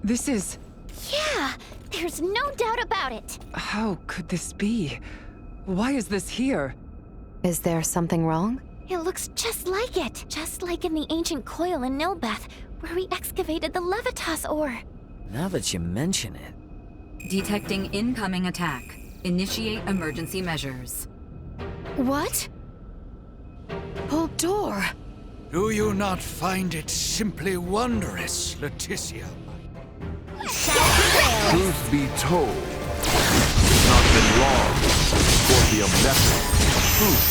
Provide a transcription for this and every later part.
This is... Yeah, there's no doubt about it. How could this be? Why is this here? Is there something wrong? It looks just like it. Just like in the ancient coil in Nilbeth, where we excavated the Levitas ore. Now that you mention it... Detecting incoming attack. Initiate emergency measures. What? Buldur! Do you not find it simply wondrous, Leticia? Truth be told, it's not been long since Scorpium method proved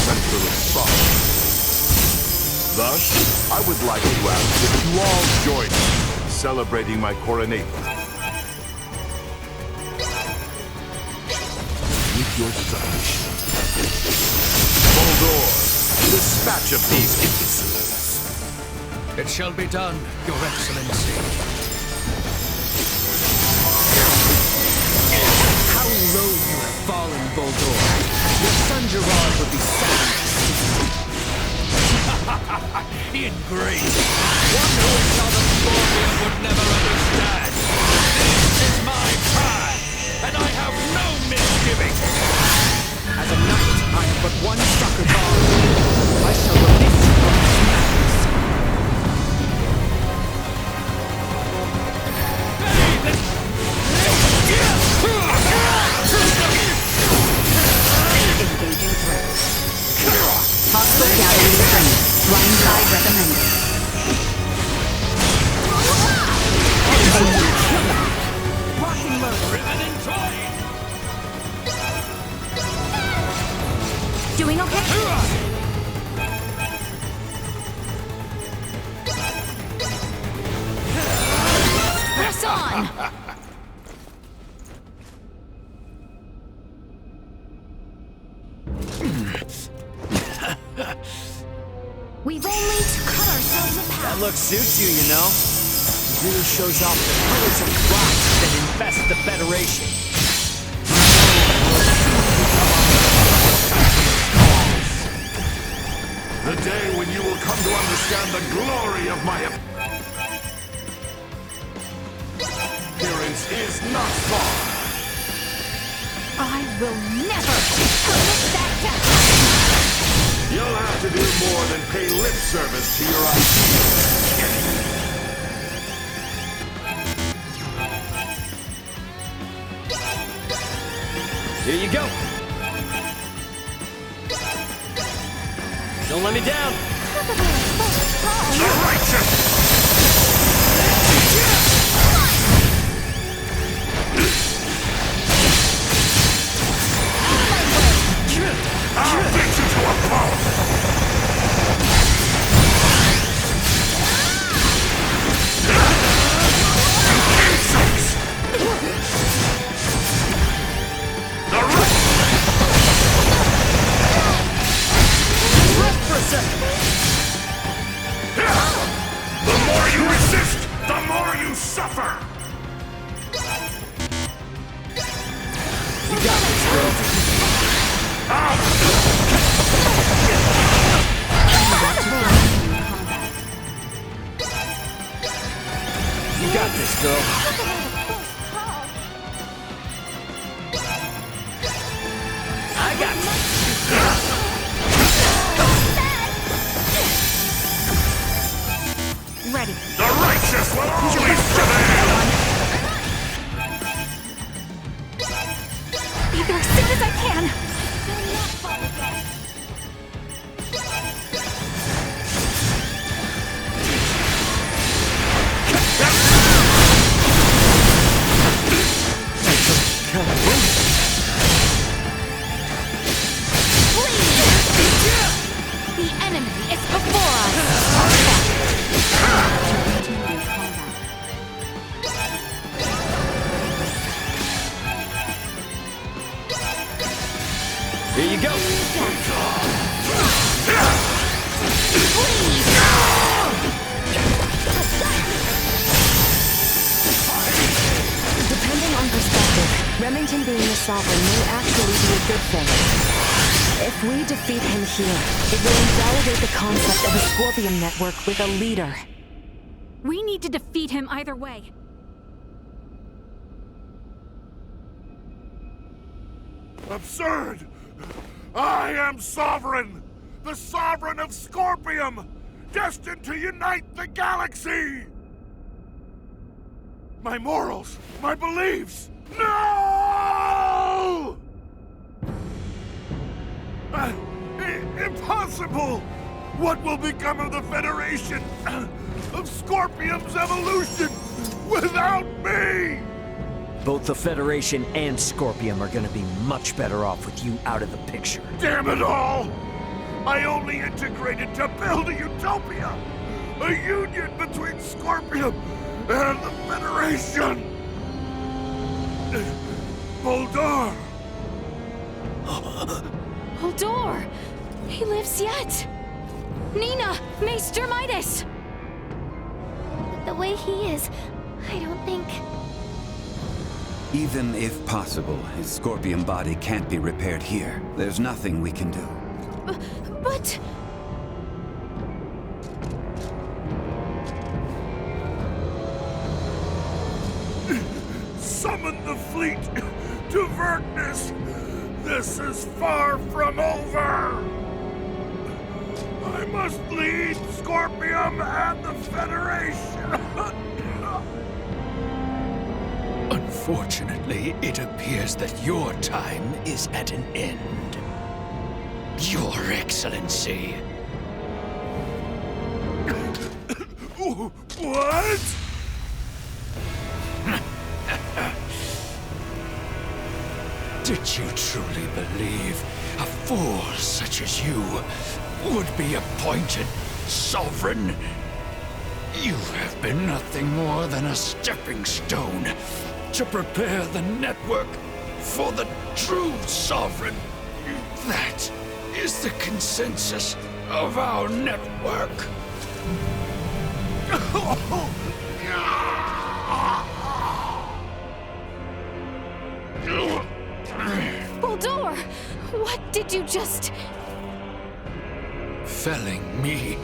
central assault. Thus, I would like to ask if you all join me in celebrating my coronation. With your submission. Buldur, dispatch of these imbeciles. It shall be done, Your Excellency. How low you have fallen, Buldur. Your son Gerard would be sad. Ingrate! One who saw the Scorpion would never understand. This is my time, and I have no misgivings. As a knight, I have but one sucker ball. I shall release you from this madness. Engaging threat. Hostile gathering strength. Blind side recommended. Rocking load. Riven and twine! Doing okay? Press on! We've only to cut ourselves a That path. look suits you, you know. It really shows off the pillars of rock that infest the Federation. The day when you will come to understand the glory of my appearance is not far. I will never permit that to happen! You'll have to do more than pay lip service to your ideas. Here you go. Don't let me down. The righteous! I'll beat you to a pulp! Insects! The more you resist, the more you suffer! You got this, girl. You got this, girl. I got you. Ready. The righteous will always prevail! Be there as soon as I can. The enemy is before us. Here you go. Depending on perspective, Remington being the Sovereign may actually be a good thing. If we defeat him here, it will invalidate the concept of a Scorpion network with a leader. We need to defeat him either way. Absurd! I am sovereign! The sovereign of Scorpium! Destined to unite the galaxy! My morals, my beliefs! No! Impossible! What will become of the Federation of Scorpium's evolution without me? Both the Federation and Scorpium are gonna be much better off with you out of the picture. Damn it all! I only integrated to build a utopia! A union between Scorpium and the Federation! Boldar! Boldor! He lives yet! Nina! Maester Midas! The way he is, I don't think... Even if possible, his Scorpion body can't be repaired here. There's nothing we can do. But... Summon the fleet to Vertness! This is far from over! I must lead Scorpium and the Federation! Unfortunately, it appears that your time is at an end. Your Excellency. What? Did you truly believe a fool such as you would be appointed sovereign? You have been nothing more than a stepping stone to prepare the network for the true sovereign. That is the consensus of our network. Boldor! What did you just... Felling me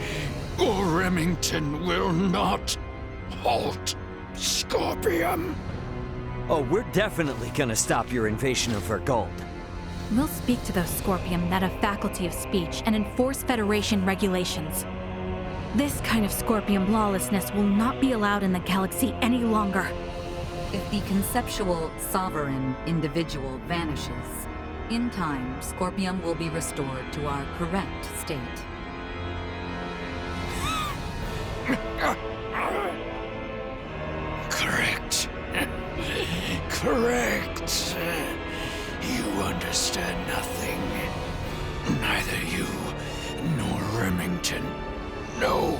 or Remington will not halt Scorpium. Oh, we're definitely gonna stop your invasion of Vergold. We'll speak to those Scorpium that have faculty of speech and enforce Federation regulations. This kind of Scorpium lawlessness will not be allowed in the galaxy any longer. If the conceptual sovereign individual vanishes, in time, Scorpium will be restored to our correct state. Correct. Correct. You understand nothing. Neither you nor Remington know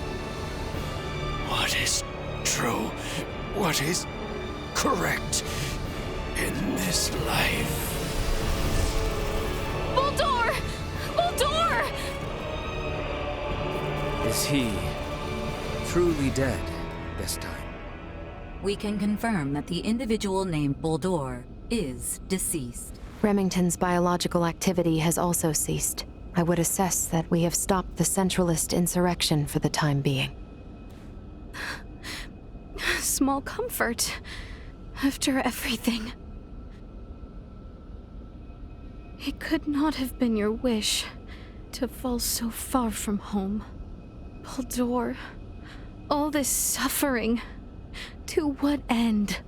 what is true, what is correct in this life. Boldor! Boldor! Is he truly dead this time? We can confirm that the individual named Boldor is deceased. Remington's biological activity has also ceased. I would assess that we have stopped the Centralist insurrection for the time being. Small comfort. After everything. It could not have been your wish to fall so far from home. Boldor, all this suffering, to what end?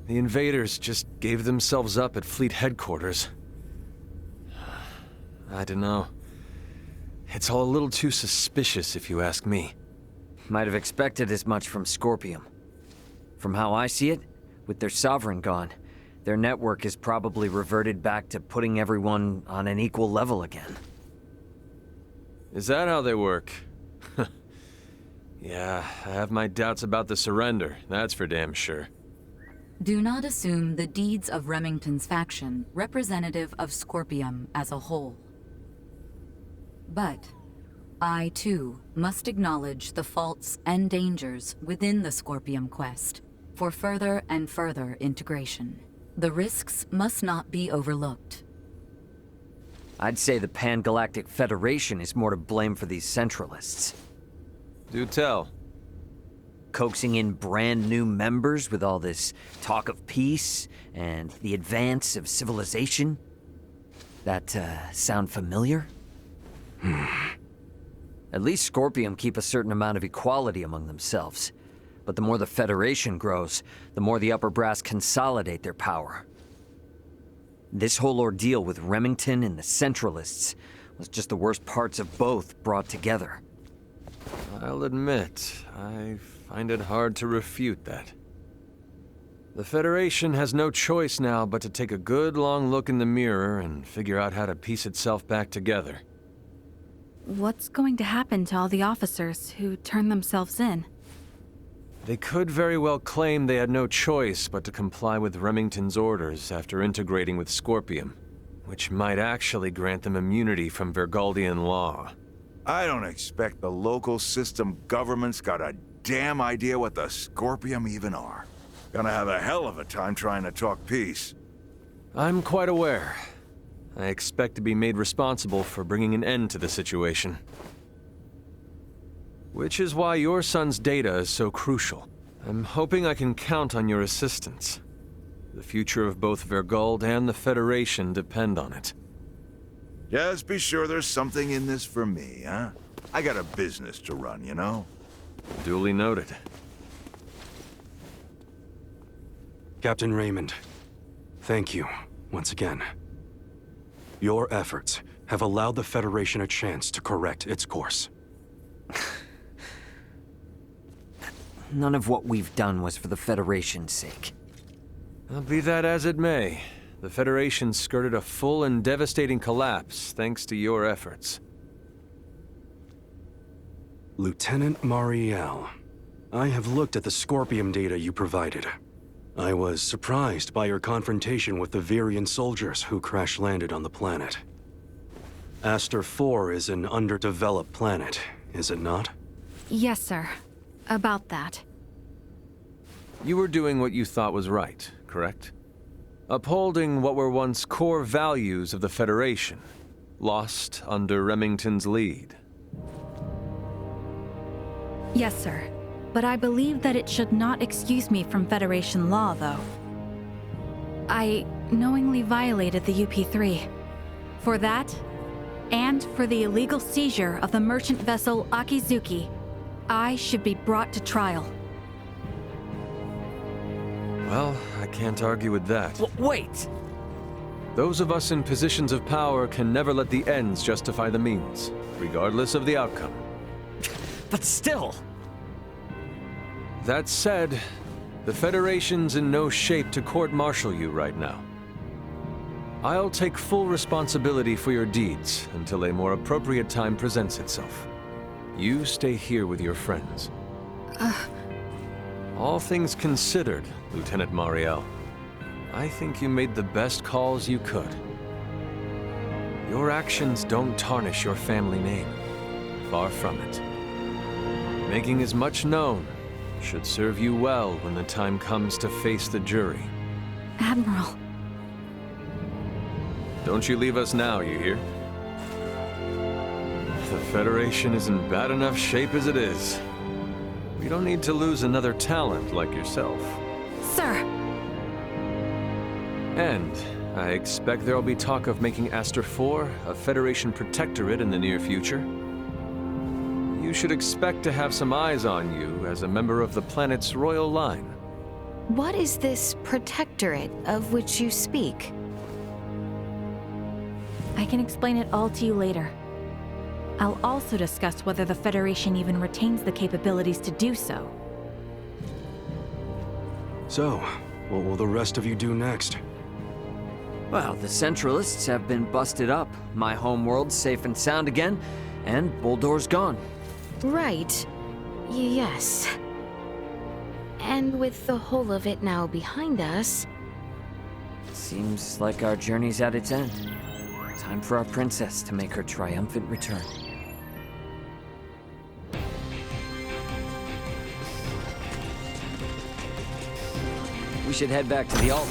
The invaders just gave themselves up at Fleet Headquarters. I don't know. It's all a little too suspicious, if you ask me. Might have expected as much from Scorpium. From how I see it, with their sovereign gone, their network is probably reverted back to putting everyone on an equal level again. Is that how they work? Yeah, I have my doubts about the surrender, that's for damn sure. Do not assume the deeds of Remington's faction representative of Scorpium as a whole. But I, too, must acknowledge the faults and dangers within the Scorpium quest for further and further integration. The risks must not be overlooked. I'd say the Pan-Galactic Federation is more to blame for these Centralists. Do tell. Coaxing in brand new members with all this talk of peace and the advance of civilization? That, sound familiar? At least Scorpium keep a certain amount of equality among themselves. But the more the Federation grows, the more the upper brass consolidate their power. This whole ordeal with Remington and the Centralists was just the worst parts of both brought together. I'll admit, I find it hard to refute that. The Federation has no choice now but to take a good long look in the mirror and figure out how to piece itself back together. What's going to happen to all the officers who turn themselves in? They could very well claim they had no choice but to comply with Remington's orders after integrating with Scorpium, which might actually grant them immunity from Vergaldian law. I don't expect the local system government's got a damn idea what the Scorpium even are. Gonna have a hell of a time trying to talk peace. I'm quite aware. I expect to be made responsible for bringing an end to the situation. Which is why your son's data is so crucial. I'm hoping I can count on your assistance. The future of both Vergald and the Federation depend on it. Just be sure there's something in this for me, huh? I got a business to run, you know? Duly noted. Captain Raymond, thank you, once again. Your efforts have allowed the Federation a chance to correct its course. None of what we've done was for the Federation's sake. Be that as it may, the Federation skirted a full and devastating collapse thanks to your efforts. Lieutenant Mariel, I have looked at the Scorpium data you provided. I was surprised by your confrontation with the Virian soldiers who crash-landed on the planet. Aster 4 is an underdeveloped planet, is it not? Yes, sir. About that. You were doing what you thought was right, correct? Upholding what were once core values of the Federation, lost under Remington's lead. Yes, sir. But I believe that it should not excuse me from Federation law, though. I knowingly violated the UP-3. For that, and for the illegal seizure of the merchant vessel Akizuki, I should be brought to trial. Well, I can't argue with that. Wait! Those of us in positions of power can never let the ends justify the means, regardless of the outcome. But still! That said, the Federation's in no shape to court-martial you right now. I'll take full responsibility for your deeds until a more appropriate time presents itself. You stay here with your friends. All things considered, Lieutenant Mariel, I think you made the best calls you could. Your actions don't tarnish your family name. Far from it. Making as much known should serve you well when the time comes to face the jury. Admiral. Don't you leave us now, you hear? The Federation is in bad enough shape as it is. We don't need to lose another talent like yourself. Sir! And I expect there'll be talk of making Aster 4 a Federation protectorate in the near future. You should expect to have some eyes on you as a member of the planet's royal line. What is this protectorate of which you speak? I can explain it all to you later. I'll also discuss whether the Federation even retains the capabilities to do so. So, what will the rest of you do next? Well, the Centralists have been busted up. My homeworld's safe and sound again, and Buldor's gone. Right. Yes. And with the whole of it now behind us... Seems like our journey's at its end. Time for our princess to make her triumphant return. We should head back to the Alt.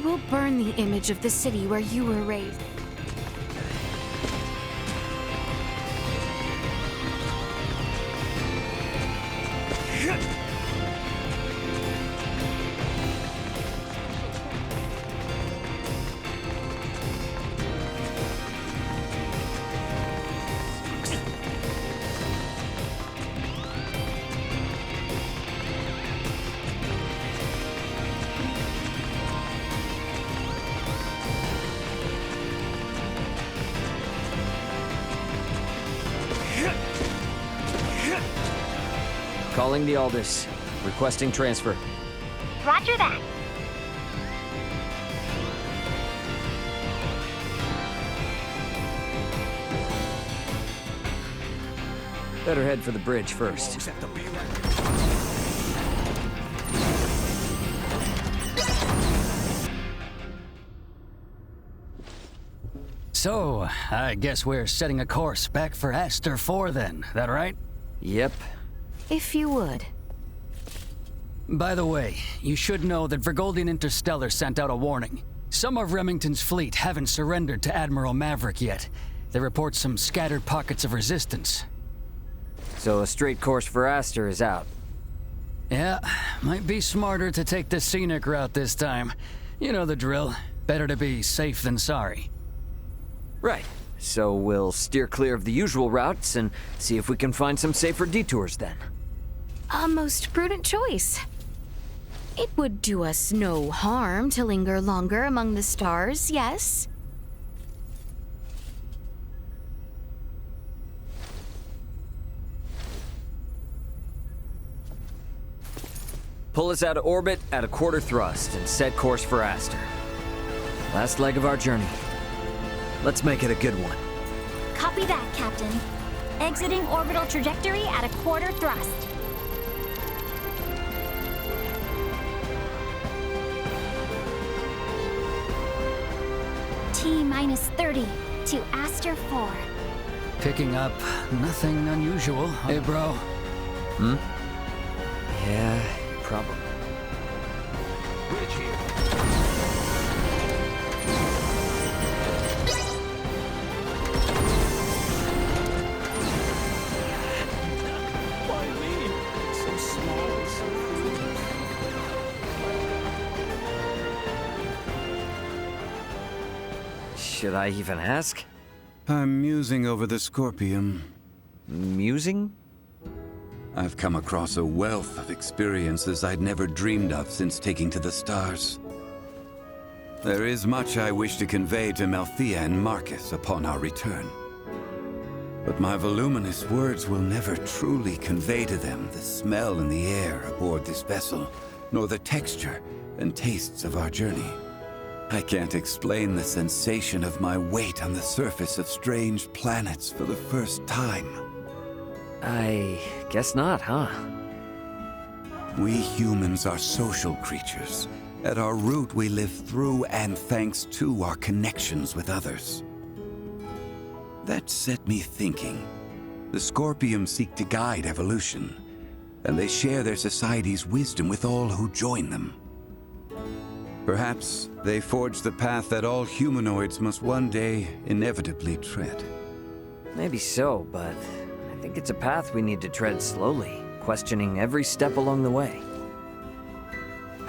will burn the image of the city where you were raised. Calling the Aldous. Requesting transfer. Roger that. Better head for the bridge first. So, I guess we're setting a course back for Aster 4 then, that right? Yep. If you would. By the way, you should know that Vergoldian Interstellar sent out a warning. Some of Remington's fleet haven't surrendered to Admiral Maverick yet. They report some scattered pockets of resistance. So a straight course for Aster is out. Yeah, might be smarter to take the scenic route this time. You know the drill. Better to be safe than sorry. Right. So we'll steer clear of the usual routes and see if we can find some safer detours then. A most prudent choice. It would do us no harm to linger longer among the stars, yes? Pull us out of orbit at a quarter thrust and set course for Aster. Last leg of our journey. Let's make it a good one. Copy that, Captain. Exiting orbital trajectory at a quarter thrust. T-minus 30 to Aster 4. Picking up nothing unusual, hey bro? Hmm? Yeah, probably. Bridge here. Why me? So small, Should I even ask? I'm musing over the Scorpium. Musing? I've come across a wealth of experiences I'd never dreamed of since taking to the stars. There is much I wish to convey to Melthea and Marcus upon our return. But my voluminous words will never truly convey to them the smell in the air aboard this vessel, nor the texture and tastes of our journey. I can't explain the sensation of my weight on the surface of strange planets for the first time. I guess not, huh? We humans are social creatures. At our root, we live through and thanks to our connections with others. That set me thinking. The Scorpium seek to guide evolution, and they share their society's wisdom with all who join them. Perhaps they forge the path that all humanoids must one day inevitably tread. Maybe so, but I think it's a path we need to tread slowly, questioning every step along the way.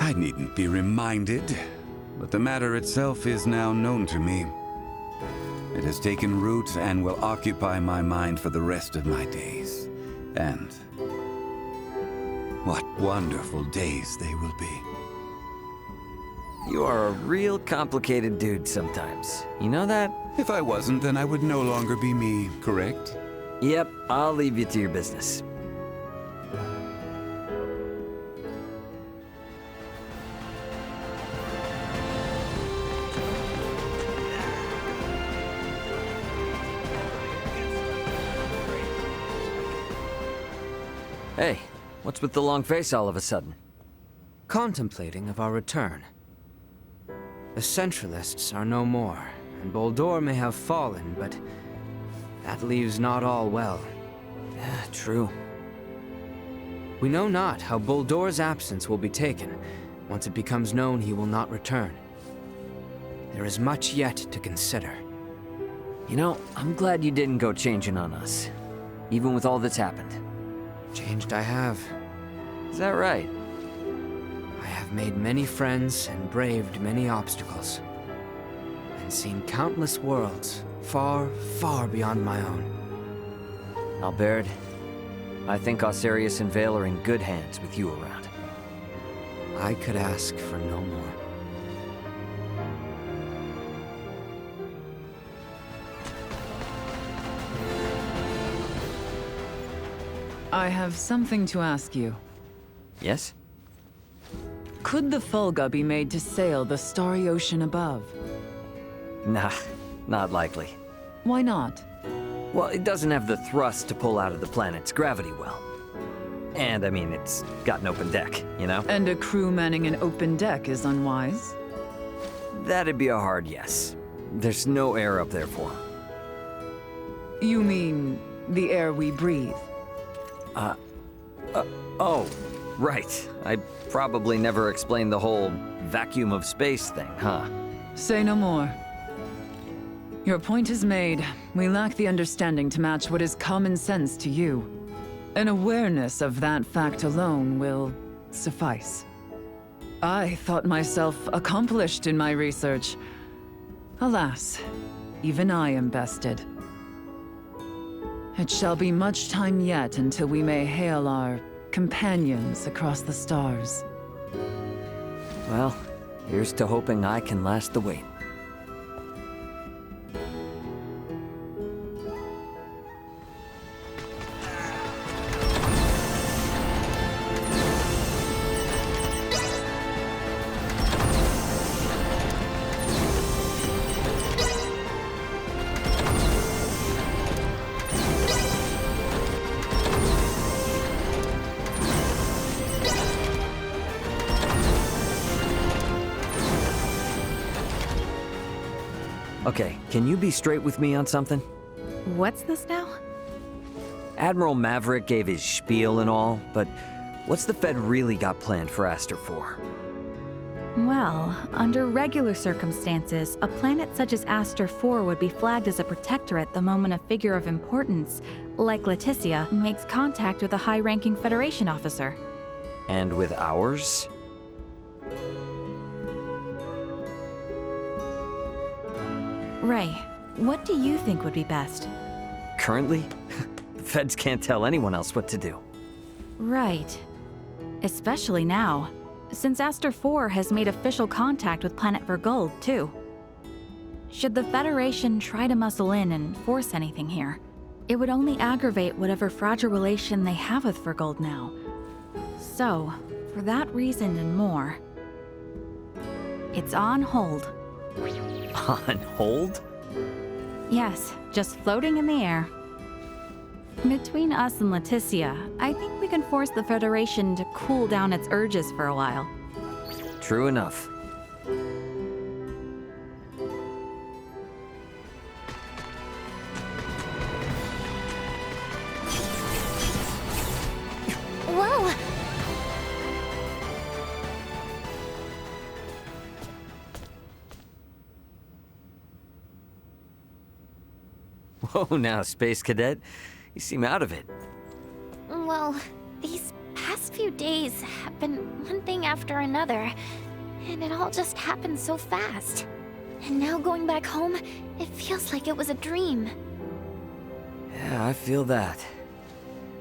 I needn't be reminded, but the matter itself is now known to me. It has taken root and will occupy my mind for the rest of my days. And what wonderful days they will be. You are a real complicated dude sometimes. You know that? If I wasn't, then I would no longer be me, correct? Yep, I'll leave you to your business. Hey, what's with the long face all of a sudden? Contemplating of our return. The Centralists are no more, and Boldore may have fallen, but that leaves not all well. Yeah, true. We know not how Boldore's absence will be taken. Once it becomes known he will not return. There is much yet to consider. You know, I'm glad you didn't go changing on us, even with all that's happened. Changed I have. Is that right? I have made many friends and braved many obstacles. And seen countless worlds, far, far beyond my own. Albert, I think Osirius and Vale are in good hands with you around. I could ask for no more. I have something to ask you. Yes? Could the Fulga be made to sail the starry ocean above? Nah, not likely. Why not? Well, it doesn't have the thrust to pull out of the planet's gravity well. And, I mean, it's got an open deck, you know? And a crew manning an open deck is unwise? That'd be a hard yes. There's no air up there for 'em. You mean the air we breathe? Oh, right. I probably never explained the whole vacuum of space thing, huh? Say no more. Your point is made. We lack the understanding to match what is common sense to you. An awareness of that fact alone will suffice. I thought myself accomplished in my research. Alas, even I am bested. It shall be much time yet until we may hail our companions across the stars. Well, here's to hoping I can last the wait. Okay, can you be straight with me on something? What's this now? Admiral Maverick gave his spiel and all, but what's the Fed really got planned for Aster 4? Well, under regular circumstances, a planet such as Aster 4 would be flagged as a protectorate the moment a figure of importance, like Leticia, makes contact with a high-ranking Federation officer. And with ours? Ray, what do you think would be best? Currently? The Feds can't tell anyone else what to do. Right. Especially now, since Aster 4 has made official contact with Planet Vergold, too. Should the Federation try to muscle in and force anything here, it would only aggravate whatever fragile relation they have with Vergold now. So, for that reason and more, it's on hold. On hold? Yes, just floating in the air. Between us and Leticia, I think we can force the Federation to cool down its urges for a while. True enough. Whoa! Whoa now, Space Cadet. You seem out of it. Well, these past few days have been one thing after another, and it all just happened so fast. And now going back home, it feels like it was a dream. Yeah, I feel that.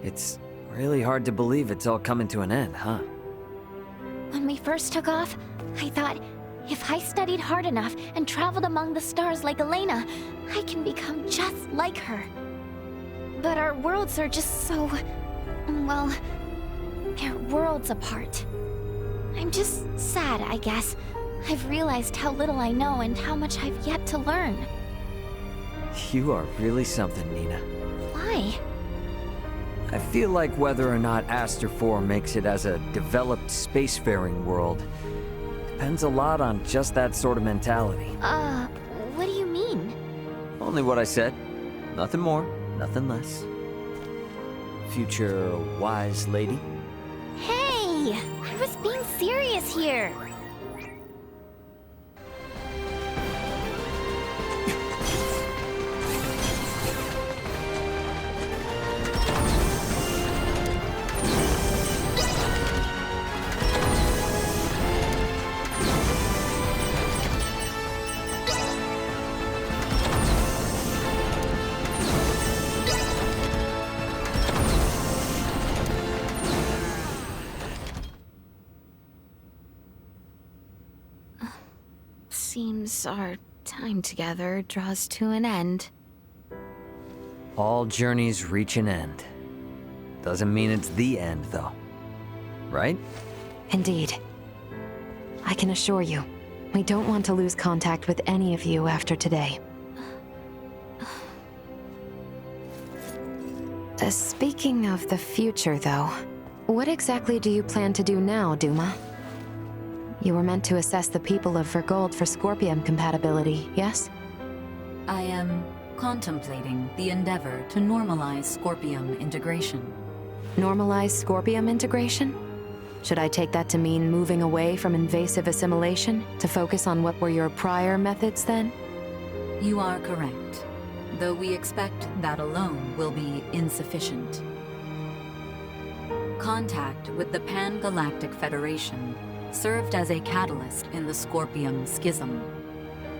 It's really hard to believe it's all coming to an end, huh? When we first took off, I thought, if I studied hard enough and traveled among the stars like Elena, I can become just like her. But our worlds are just so... well, they're worlds apart. I'm just sad, I guess. I've realized how little I know and how much I've yet to learn. You are really something, Nina. Why? I feel like whether or not Aster 4 makes it as a developed spacefaring world depends a lot on just that sort of mentality. What do you mean? Only what I said. Nothing more, nothing less. Future wise lady. Hey! I was being serious here! seems our time together draws to an end. All journeys reach an end. Doesn't mean it's the end, though. Right? Indeed. I can assure you, we don't want to lose contact with any of you after today. Speaking of the future, though, what exactly do you plan to do now, Duma? You were meant to assess the people of Vergold for Scorpium compatibility, yes? I am contemplating the endeavor to normalize Scorpium integration. Normalize Scorpium integration? Should I take that to mean moving away from invasive assimilation to focus on what were your prior methods then? You are correct, though we expect that alone will be insufficient. Contact with the Pan-Galactic Federation served as a catalyst in the Scorpium schism.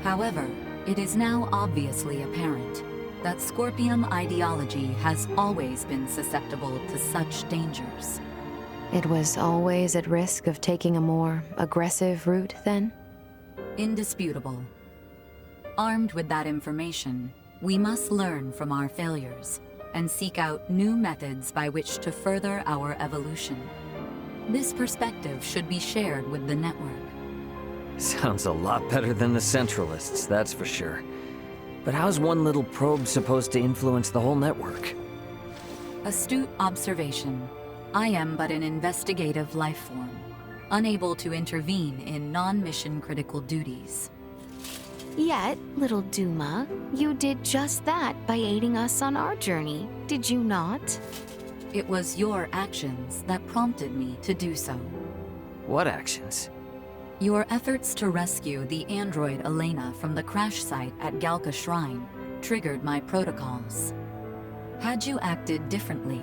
However, it is now obviously apparent that Scorpium ideology has always been susceptible to such dangers. It was always at risk of taking a more aggressive route, then? Indisputable. Armed with that information, we must learn from our failures and seek out new methods by which to further our evolution. This perspective should be shared with the network. Sounds a lot better than the Centralists, that's for sure. But how's one little probe supposed to influence the whole network? Astute observation. I am but an investigative life form, unable to intervene in non-mission critical duties. Yet, little Duma, you did just that by aiding us on our journey, did you not? It was your actions that prompted me to do so. What actions? Your efforts to rescue the android Elena from the crash site at Galka Shrine triggered my protocols. Had you acted differently,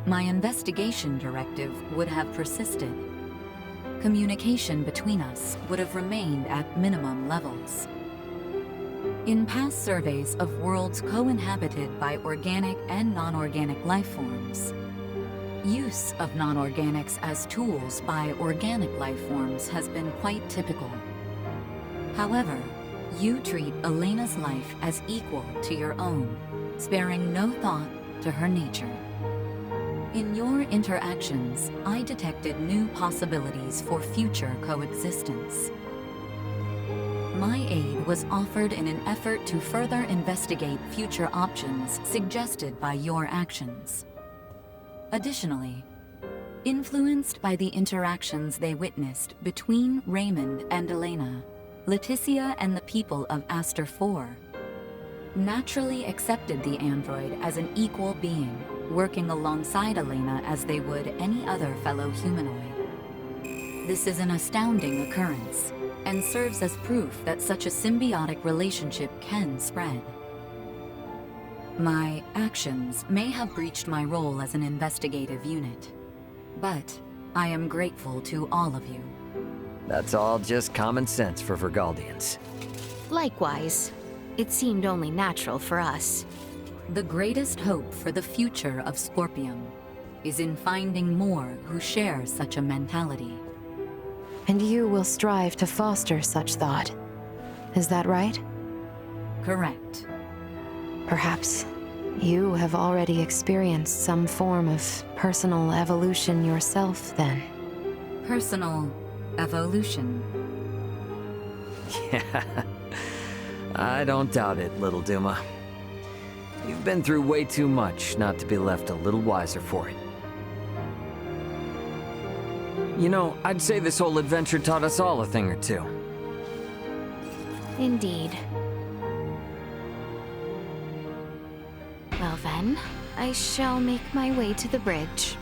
my investigation directive would have persisted. Communication between us would have remained at minimum levels. In past surveys of worlds co-inhabited by organic and non-organic life forms, use of non-organics as tools by organic life forms has been quite typical. However, you treat Elena's life as equal to your own, sparing no thought to her nature. In your interactions, I detected new possibilities for future coexistence. My aid was offered in an effort to further investigate future options suggested by your actions. Additionally, influenced by the interactions they witnessed between Raymond and Elena, Leticia and the people of Aster 4, naturally accepted the android as an equal being, working alongside Elena as they would any other fellow humanoid. This is an astounding occurrence, and serves as proof that such a symbiotic relationship can spread. My actions may have breached my role as an investigative unit, but I am grateful to all of you. That's all just common sense for Vergaldians. Likewise, it seemed only natural for us. The greatest hope for the future of Scorpium is in finding more who share such a mentality. And you will strive to foster such thought. Is that right? Correct. Perhaps you have already experienced some form of personal evolution yourself, then. Personal evolution. Yeah. I don't doubt it, little Duma. You've been through way too much not to be left a little wiser for it. You know, I'd say this whole adventure taught us all a thing or two. Indeed. Well then, I shall make my way to the bridge.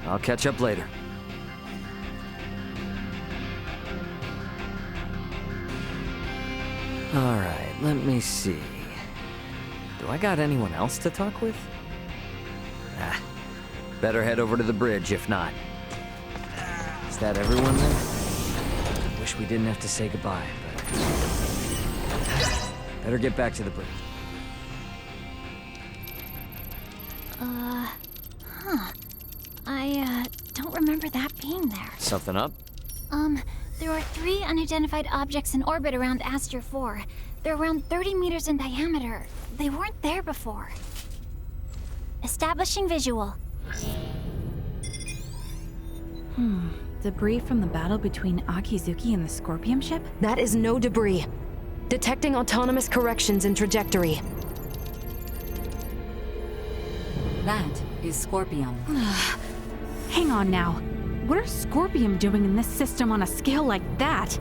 I'll catch up later. Alright, let me see. Do I got anyone else to talk with? Better head over to the bridge, if not. Is that everyone then? Wish we didn't have to say goodbye, but... Better get back to the bridge. I don't remember that being there. Something up? There are 3 unidentified objects in orbit around Aster 4. They're around 30 meters in diameter. They weren't there before. Establishing visual. Debris from the battle between Akizuki and the Scorpium ship? That is no debris. Detecting autonomous corrections in trajectory. That is Scorpium. Hang on now. What are Scorpium doing in this system on a scale like that?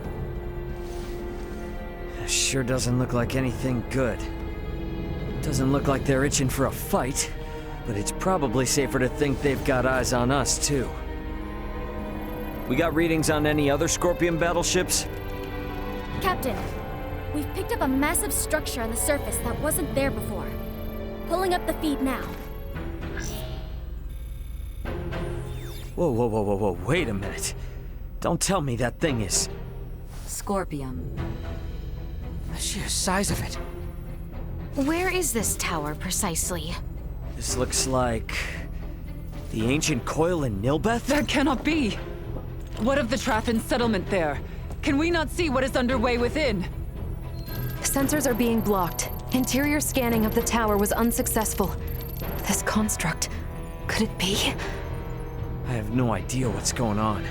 Sure doesn't look like anything good. Doesn't look like they're itching for a fight, but it's probably safer to think they've got eyes on us, too. We got readings on any other Scorpion battleships? Captain, we've picked up a massive structure on the surface that wasn't there before. Pulling up the feed now. Whoa, wait a minute. Don't tell me that thing is... Scorpium. The sheer size of it. Where is this tower, precisely? This looks like... the ancient coil in Nilbeth? That cannot be! What of the Trathan settlement there? Can we not see what is underway within? Sensors are being blocked. Interior scanning of the tower was unsuccessful. This construct... could it be? I have no idea what's going on.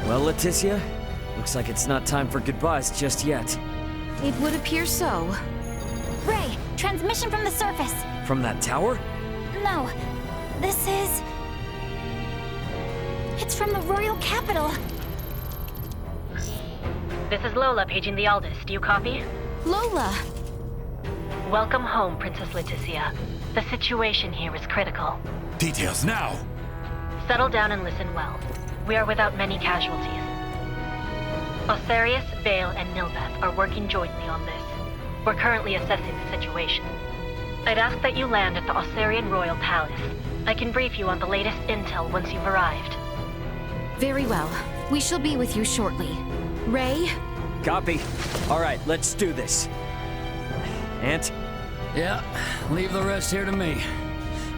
Well, Leticia, looks like it's not time for goodbyes just yet. It would appear so. Ray, transmission from the surface. From that tower? No, this is... it's from the royal capital. This is Lola paging the Aldous. Do you copy? Lola! Welcome home, Princess Leticia. The situation here is critical. Details now! Settle down and listen well. We are without many casualties. Osarius, Vale, and Nilbeth are working jointly on this. We're currently assessing the situation. I'd ask that you land at the Osarian Royal Palace. I can brief you on the latest intel once you've arrived. Very well. We shall be with you shortly. Ray? Copy. All right, let's do this. Ant? Yeah, leave the rest here to me.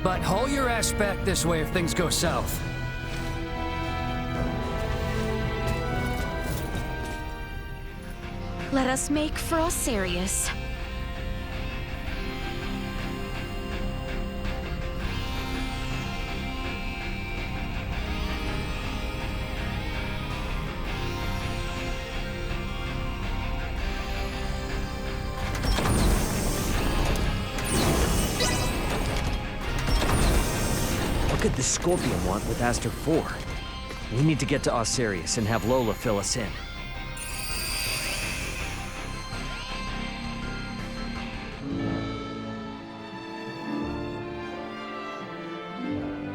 But haul your ass back this way if things go south. Let us make for Osarius. What could the Scorpion want with Aster 4? We need to get to Osarius and have Lola fill us in.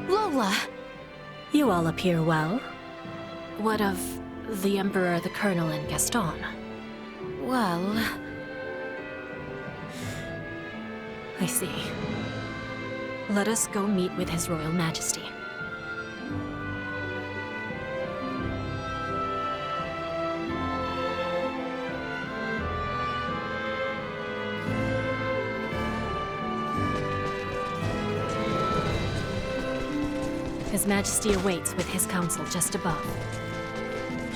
Lola! You all appear well. What of the Emperor, the Colonel, and Gaston? Well... I see. Let us go meet with His Royal Majesty. His Majesty awaits with his council just above.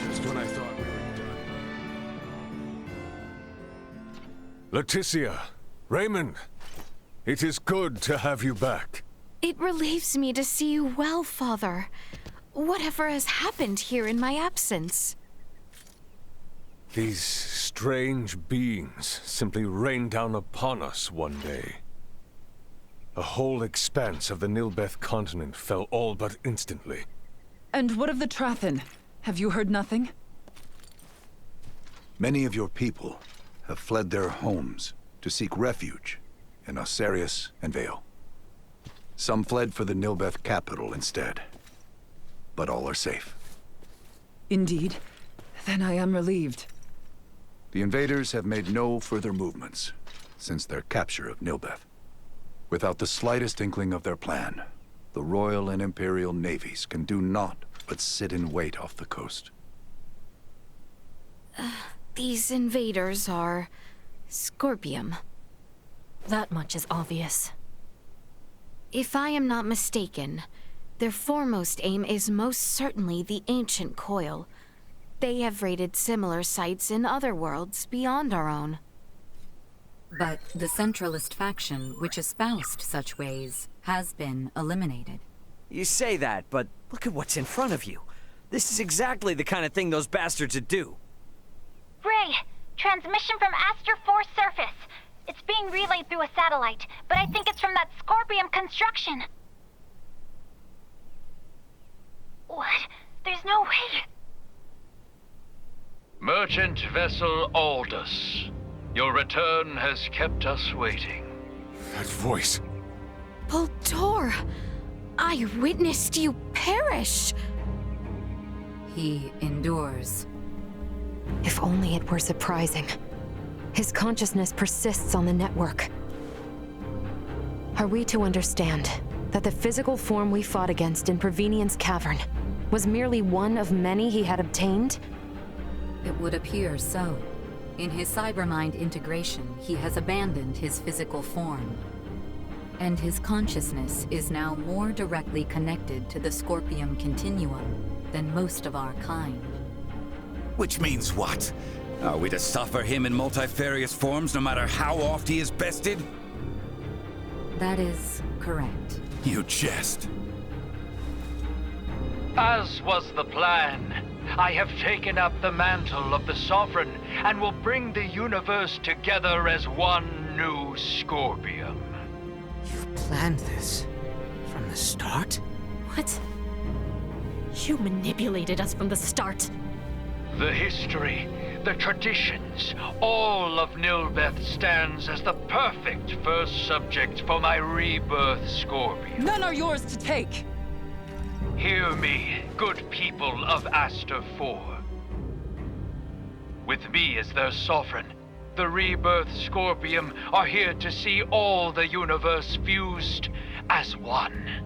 Just when I thought we were done. Leticia, Raymond, it is good to have you back. It relieves me to see you well, Father. Whatever has happened here in my absence? These strange beings simply rained down upon us one day. A whole expanse of the Nilbeth continent fell all but instantly. And what of the Trathan? Have you heard nothing? Many of your people have fled their homes to seek refuge in Osarius and Vale. Some fled for the Nilbeth capital instead, but all are safe. Indeed. Then I am relieved. The invaders have made no further movements since their capture of Nilbeth. Without the slightest inkling of their plan, the Royal and Imperial navies can do naught but sit in wait off the coast. These invaders are... Scorpium. That much is obvious. If I am not mistaken, their foremost aim is most certainly the ancient coil. They have raided similar sites in other worlds beyond our own. But the Centralist faction, which espoused such ways, has been eliminated. You say that, but look at what's in front of you. This is exactly the kind of thing those bastards would do. Ray, transmission from Aster 4 surface. It's being relayed through a satellite, but I think it's from that Scorpium construction. What? There's no way. Merchant vessel Aldous. Your return has kept us waiting. That voice. Baldur! I witnessed you perish! He endures. If only it were surprising. His consciousness persists on the network. Are we to understand that the physical form we fought against in Provenient's cavern was merely one of many he had obtained? It would appear so. In his cybermind integration, he has abandoned his physical form. And his consciousness is now more directly connected to the Scorpium continuum than most of our kind. Which means what? Are we to suffer him in multifarious forms no matter how oft he is bested? That is correct. You jest. As was the plan, I have taken up the mantle of the Sovereign and will bring the universe together as one new Scorpium. You've planned this from the start? What? You manipulated us from the start. The history, the traditions, all of Nilbeth stands as the perfect first subject for my rebirth Scorpion. None are yours to take. Hear me, good people of Aster 4. With me as their sovereign, the rebirth Scorpium are here to see all the universe fused as one.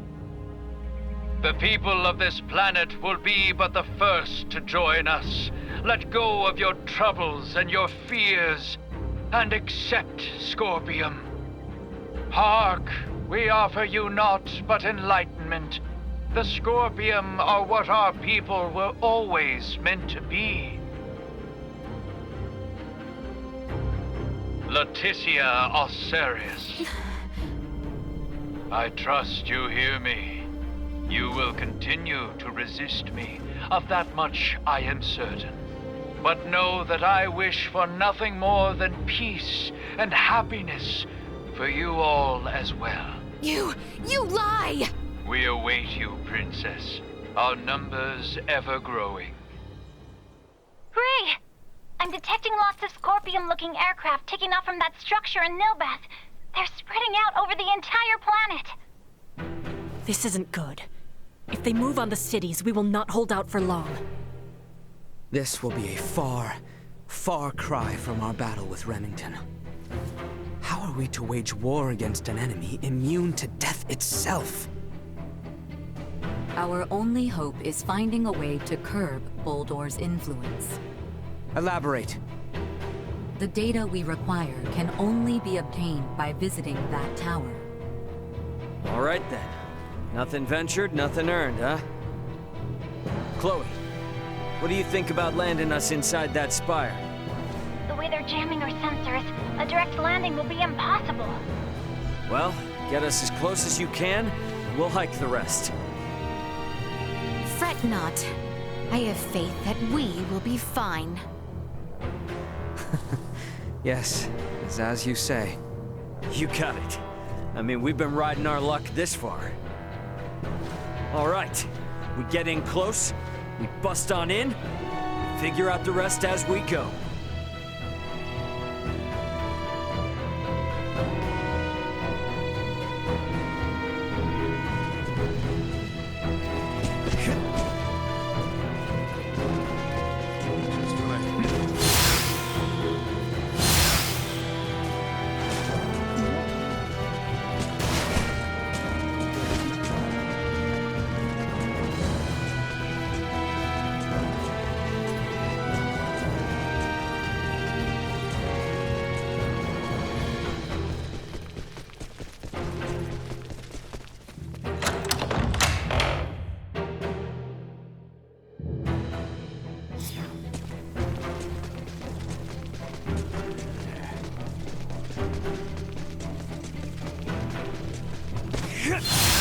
The people of this planet will be but the first to join us. Let go of your troubles and your fears, and accept Scorpium. Hark, we offer you naught but enlightenment. The Scorpium are what our people were always meant to be. Leticia Osiris. I trust you hear me. You will continue to resist me. Of that much I am certain. But know that I wish for nothing more than peace and happiness for you all as well. You lie! We await you, Princess. Our numbers ever growing. Ray! I'm detecting lots of Scorpium-looking aircraft taking off from that structure in Nilbeth. They're spreading out over the entire planet. This isn't good. If they move on the cities, we will not hold out for long. This will be a far, far cry from our battle with Remington. How are we to wage war against an enemy immune to death itself? Our only hope is finding a way to curb Boldor's influence. Elaborate. The data we require can only be obtained by visiting that tower. All right then. Nothing ventured, nothing earned, huh? Chloe, what do you think about landing us inside that spire? The way they're jamming our sensors, a direct landing will be impossible. Well, get us as close as you can, and we'll hike the rest. Fret not. I have faith that we will be fine. Yes, it's as you say. You got it. I mean, we've been riding our luck this far. All right, we get in close, we bust on in, we figure out the rest as we go. Hit!